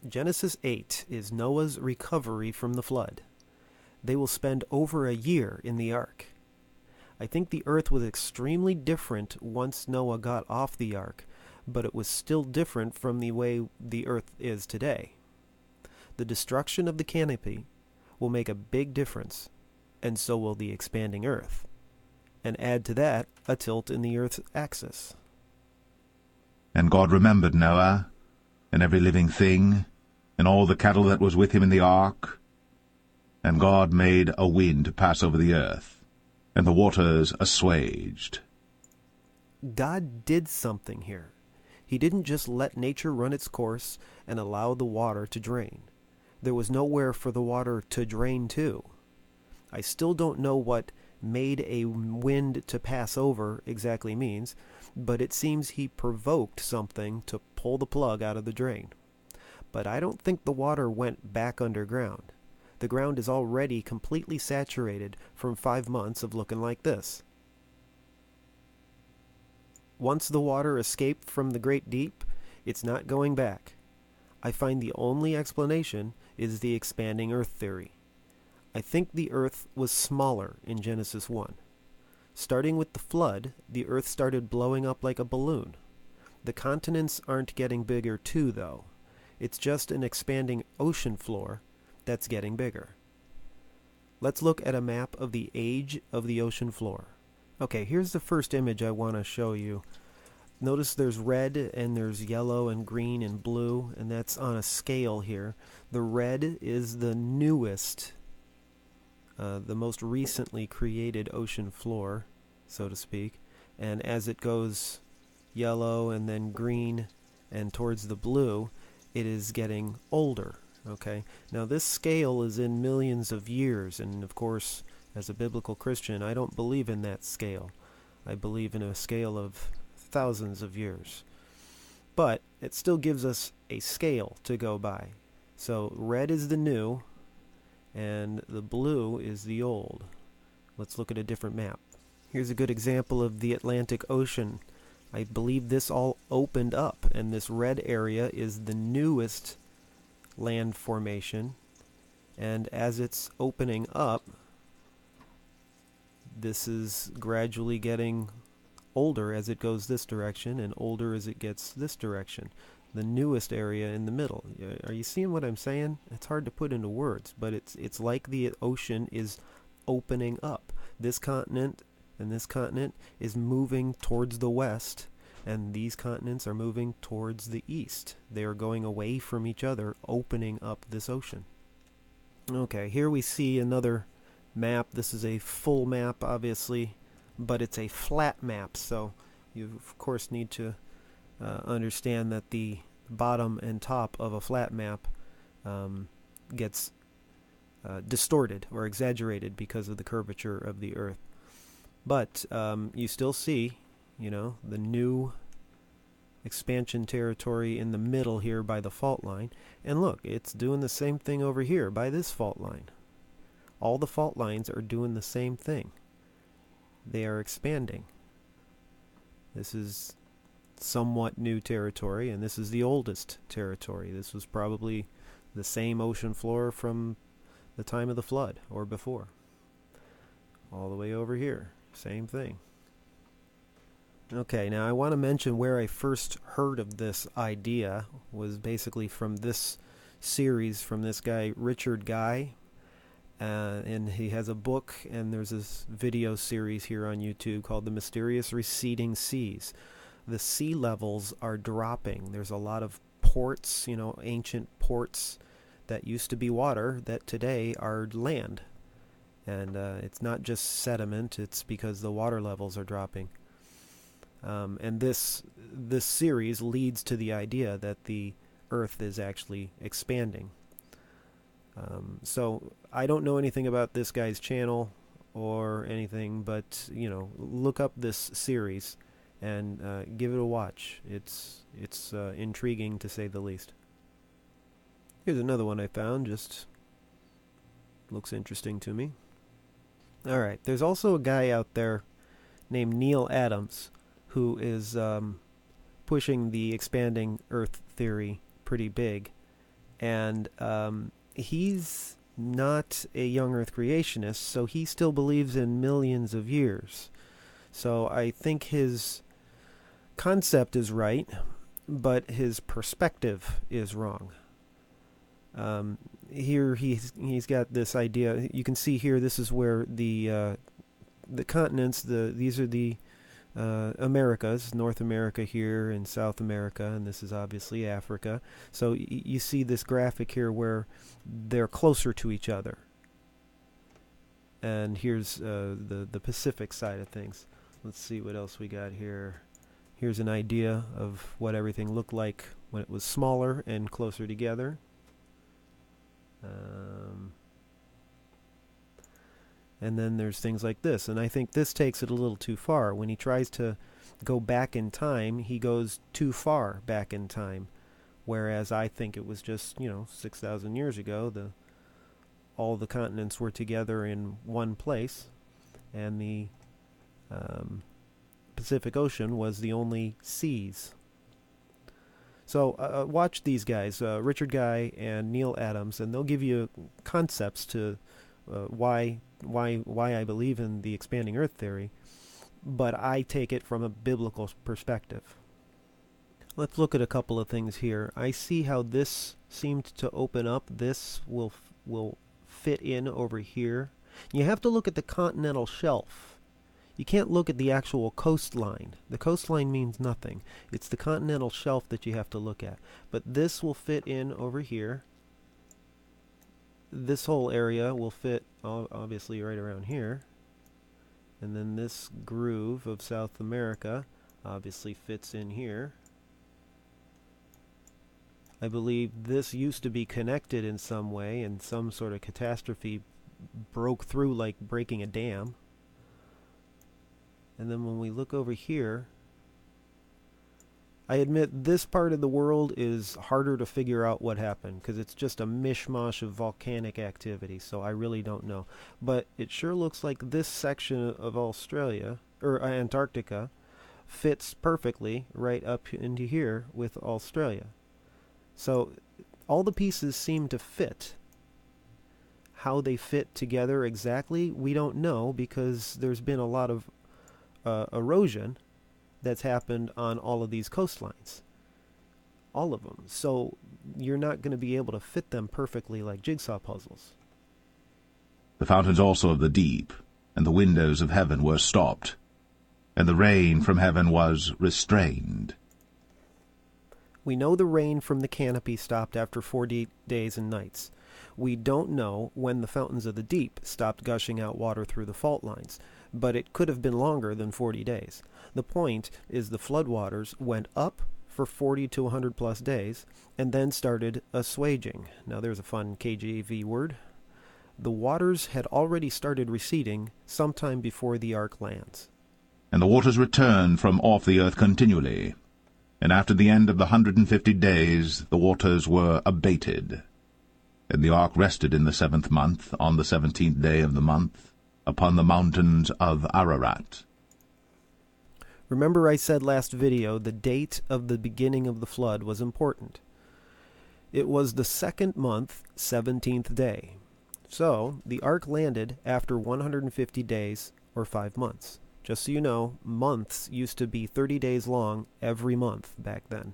Genesis 8 is Noah's recovery from the flood. They will spend over a year in the ark. I think the earth was extremely different once Noah got off the ark, but it was still different from the way the earth is today. The destruction of the canopy will make a big difference, and so will the expanding earth, and add to that a tilt in the earth's axis. And God remembered Noah, and every living thing, and all the cattle that was with him in the ark. And God made a wind to pass over the earth, and the waters assuaged. God did something here. He didn't just let nature run its course and allow the water to drain. There was nowhere for the water to drain to. I still don't know what made a wind to pass over exactly means, but it seems he provoked something to pull the plug out of the drain. But I don't think the water went back underground. The ground is already completely saturated from 5 months of looking like this. Once the water escaped from the great deep, it's not going back. I find the only explanation is the expanding earth theory. I think the earth was smaller in Genesis 1. Starting with the flood, the earth started blowing up like a balloon. The continents aren't getting bigger too, though. It's just an expanding ocean floor that's getting bigger. Let's look at a map of the age of the ocean floor. Okay, here's the first image I want to show you. Notice there's red and there's yellow and green and blue, and that's on a scale here. The red is the newest, the most recently created ocean floor, so to speak. And as it goes yellow and then green and towards the blue, it is getting older. Okay, now this scale is in millions of years, and of course, as a biblical Christian, I don't believe in that scale. I believe in a scale of thousands of years. But it still gives us a scale to go by. So red is the new, and the blue is the old. Let's look at a different map. Here's a good example of the Atlantic Ocean. I believe this all opened up, and this red area is the newest land formation, and as it's opening up, this is gradually getting older as it goes this direction and older as it gets this direction. The newest area in the middle. Are you seeing what I'm saying? It's hard to put into words, but it's like the ocean is opening up. This continent and this continent is moving towards the west, and these continents are moving towards the east. They are going away from each other, opening up this ocean. Okay, here we see another map. This is a full map, obviously, but it's a flat map, so you of course need to understand that the bottom and top of a flat map gets distorted or exaggerated because of the curvature of the earth. But you still see, the new expansion territory in the middle here by the fault line. And look, it's doing the same thing over here by this fault line. All the fault lines are doing the same thing. They are expanding. This is somewhat new territory, and this is the oldest territory. This was probably the same ocean floor from the time of the flood or before. All the way over here. Same thing. Okay, now I want to mention where I first heard of this idea was basically from this series from this guy, Richard Guy. And he has a book, and there's this video series here on YouTube called The Mysterious Receding Seas. The sea levels are dropping. There's a lot of ports, ancient ports that used to be water that today are land. And it's not just sediment, it's because the water levels are dropping. And this series leads to the idea that the Earth is actually expanding. So I don't know anything about this guy's channel or anything, but look up this series and give it a watch. It's intriguing to say the least. Here's another one I found. Just looks interesting to me. All right, there's also a guy out there named Neal Adams who is pushing the expanding Earth theory pretty big. And he's not a young Earth creationist, so he still believes in millions of years. So I think his concept is right, but his perspective is wrong. Here he's got this idea. You can see here, this is where the continents, these are the Americas, North America here and South America, and this is obviously Africa. So you see this graphic here where they're closer to each other. And here's the Pacific side of things. Let's see what else we got here. Here's an idea of what everything looked like when it was smaller and closer together. And then there's things like this, and I think this takes it a little too far. When he tries to go back in time, he goes too far back in time, whereas I think it was just, 6,000 years ago, all the continents were together in one place, and the Pacific Ocean was the only seas. So watch these guys, Richard Guy and Neal Adams, and they'll give you concepts to why I believe in the expanding Earth theory, but I take it from a biblical perspective. Let's look at a couple of things here. I see how this seemed to open up. This will fit in over here. You have to look at the continental shelf. You can't look at the actual coastline. The coastline means nothing. It's the continental shelf that you have to look at. But this will fit in over here. This whole area will fit obviously right around here. And then this groove of South America obviously fits in here. I believe this used to be connected in some way, and some sort of catastrophe broke through like breaking a dam. And then when we look over here, I admit this part of the world is harder to figure out what happened, because it's just a mishmash of volcanic activity, so I really don't know. But it sure looks like this section of Australia, or Antarctica, fits perfectly right up into here with Australia. So all the pieces seem to fit. How they fit together exactly, we don't know, because there's been a lot of erosion that's happened on all of these coastlines. All of them. So you're not going to be able to fit them perfectly like jigsaw puzzles. The fountains also of the deep and the windows of heaven were stopped, and the rain from heaven was restrained. We know the rain from the canopy stopped after 40 days and nights. We don't know when the fountains of the deep stopped gushing out water through the fault lines, but it could have been longer than 40 days. The point is the floodwaters went up for 40 to 100 plus days and then started assuaging. Now there's a fun KJV word. The waters had already started receding sometime before the ark lands. And the waters returned from off the earth continually. And after the end of the 150 days the waters were abated. And the ark rested in the 7th month, on the 17th day of the month, upon the mountains of Ararat. Remember I said last video the date of the beginning of the flood was important. It was the 2nd month, 17th day. So the ark landed after 150 days, or 5 months. Just so you know, months used to be 30 days long every month back then.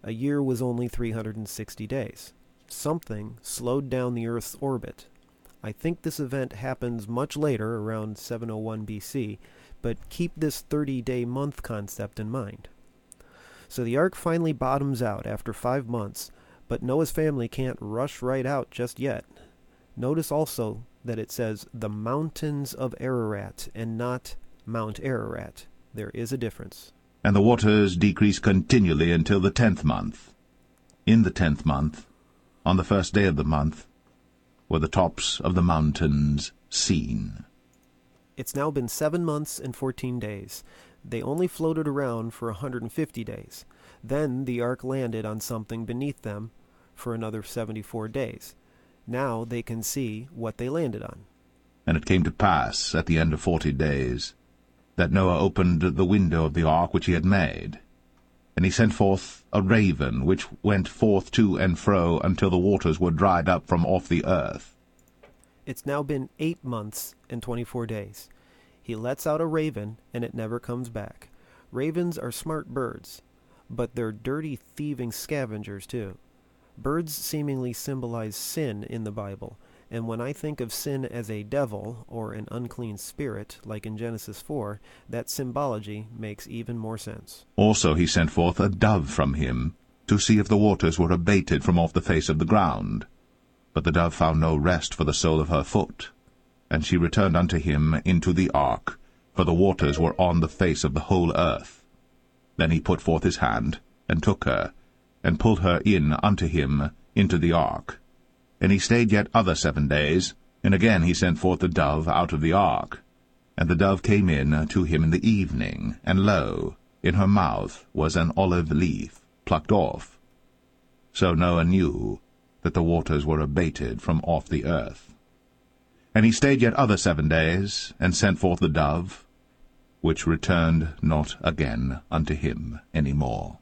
A year was only 360 days. Something slowed down the Earth's orbit. I think this event happens much later, around 701 BC, but keep this 30-day month concept in mind. So the ark finally bottoms out after 5 months, but Noah's family can't rush right out just yet. Notice also that it says the mountains of Ararat and not Mount Ararat. There is a difference. And the waters decreased continually until the 10th month. In the 10th month, on the 1st day of the month, were the tops of the mountains seen. It's now been 7 months and 14 days. They only floated around for 150 days. Then the ark landed on something beneath them for another 74 days. Now they can see what they landed on. And it came to pass, at the end of 40 days, that Noah opened the window of the ark which he had made. And he sent forth a raven, which went forth to and fro until the waters were dried up from off the earth. It's now been 8 months and 24 days. He lets out a raven, and it never comes back. Ravens are smart birds, but they're dirty, thieving scavengers, too. Birds seemingly symbolize sin in the Bible, and when I think of sin as a devil or an unclean spirit, like in Genesis 4, that symbology makes even more sense. Also he sent forth a dove from him, to see if the waters were abated from off the face of the ground. But the dove found no rest for the sole of her foot. And she returned unto him into the ark, for the waters were on the face of the whole earth. Then he put forth his hand, and took her, and pulled her in unto him into the ark. And he stayed yet other 7 days, and again he sent forth the dove out of the ark. And the dove came in to him in the evening, and lo, in her mouth was an olive leaf plucked off. So Noah knew that the waters were abated from off the earth. And he stayed yet other 7 days, and sent forth the dove, which returned not again unto him any more.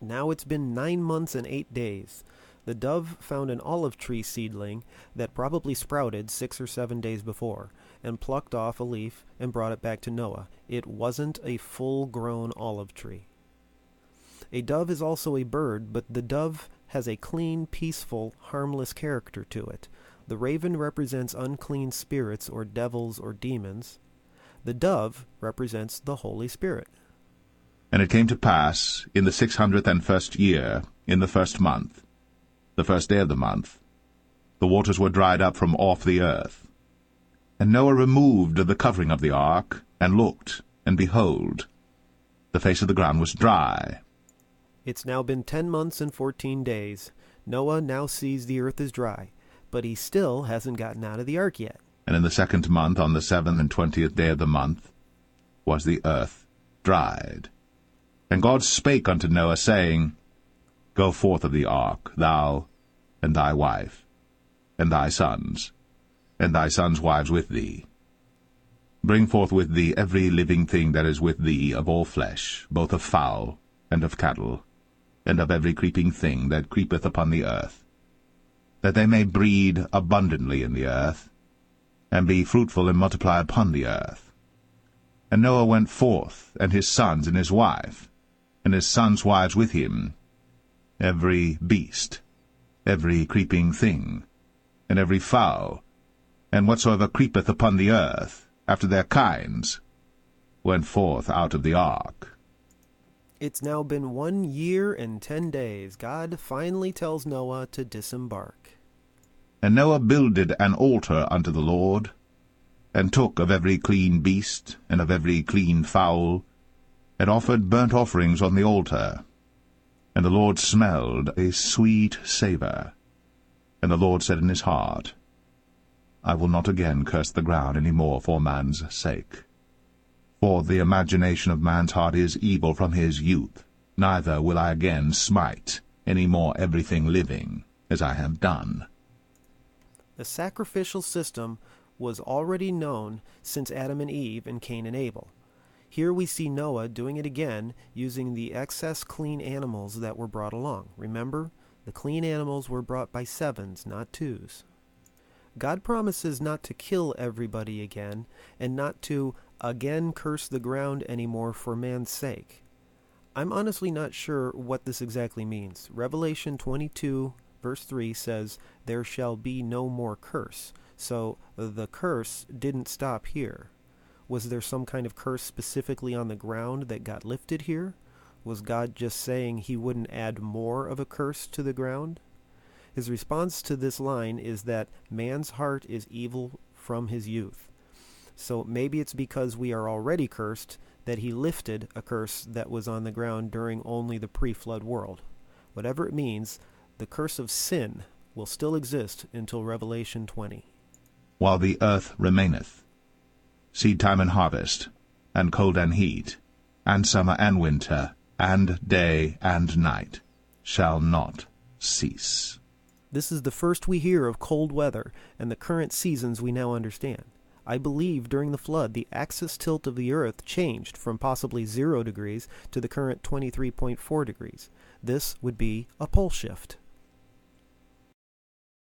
Now it's been 9 months and 8 days. The dove found an olive tree seedling that probably sprouted 6 or 7 days before, and plucked off a leaf and brought it back to Noah. It wasn't a full-grown olive tree. A dove is also a bird, but the dove has a clean, peaceful, harmless character to it. The raven represents unclean spirits or devils or demons. The dove represents the Holy Spirit. And it came to pass, in the 601st year, in the 1st month, the 1st day of the month, the waters were dried up from off the earth. And Noah removed the covering of the ark, and looked, and behold, the face of the ground was dry. It's now been 10 months and 14 days. Noah now sees the earth is dry, but he still hasn't gotten out of the ark yet. And in the 2nd month, on the 27th day of the month, was the earth dried. And God spake unto Noah, saying, Go forth of the ark, thou, and thy wife, and thy sons wives with thee. Bring forth with thee every living thing that is with thee of all flesh, both of fowl, and of cattle, and of every creeping thing that creepeth upon the earth, that they may breed abundantly in the earth, and be fruitful and multiply upon the earth. And Noah went forth, and his sons and his wife, and his sons' wives with him, every beast, every creeping thing, and every fowl, and whatsoever creepeth upon the earth, after their kinds, went forth out of the ark. It's now been 1 year and 10 days. God finally tells Noah to disembark. And Noah builded an altar unto the Lord, and took of every clean beast, and of every clean fowl, and offered burnt offerings on the altar. And the Lord smelled a sweet savour. And the Lord said in his heart, I will not again curse the ground any more for man's sake. For the imagination of man's heart is evil from his youth, neither will I again smite any more everything living, as I have done. The sacrificial system was already known since Adam and Eve and Cain and Abel. Here we see Noah doing it again, using the excess clean animals that were brought along. Remember, the clean animals were brought by 7s, not 2s. God promises not to kill everybody again, and not to again curse the ground anymore for man's sake. I'm honestly not sure what this exactly means. Revelation 22, verse 3 says, There shall be no more curse. So the curse didn't stop here. Was there some kind of curse specifically on the ground that got lifted here? Was God just saying he wouldn't add more of a curse to the ground? His response to this line is that man's heart is evil from his youth. So maybe it's because we are already cursed that he lifted a curse that was on the ground during only the pre-flood world. Whatever it means, the curse of sin will still exist until Revelation 20. While the earth remaineth, seed time and harvest, and cold and heat, and summer and winter, and day and night, shall not cease. This is the first we hear of cold weather and the current seasons we now understand. I believe during the flood the axis tilt of the Earth changed from possibly 0 degrees to the current 23.4 degrees. This would be a pole shift.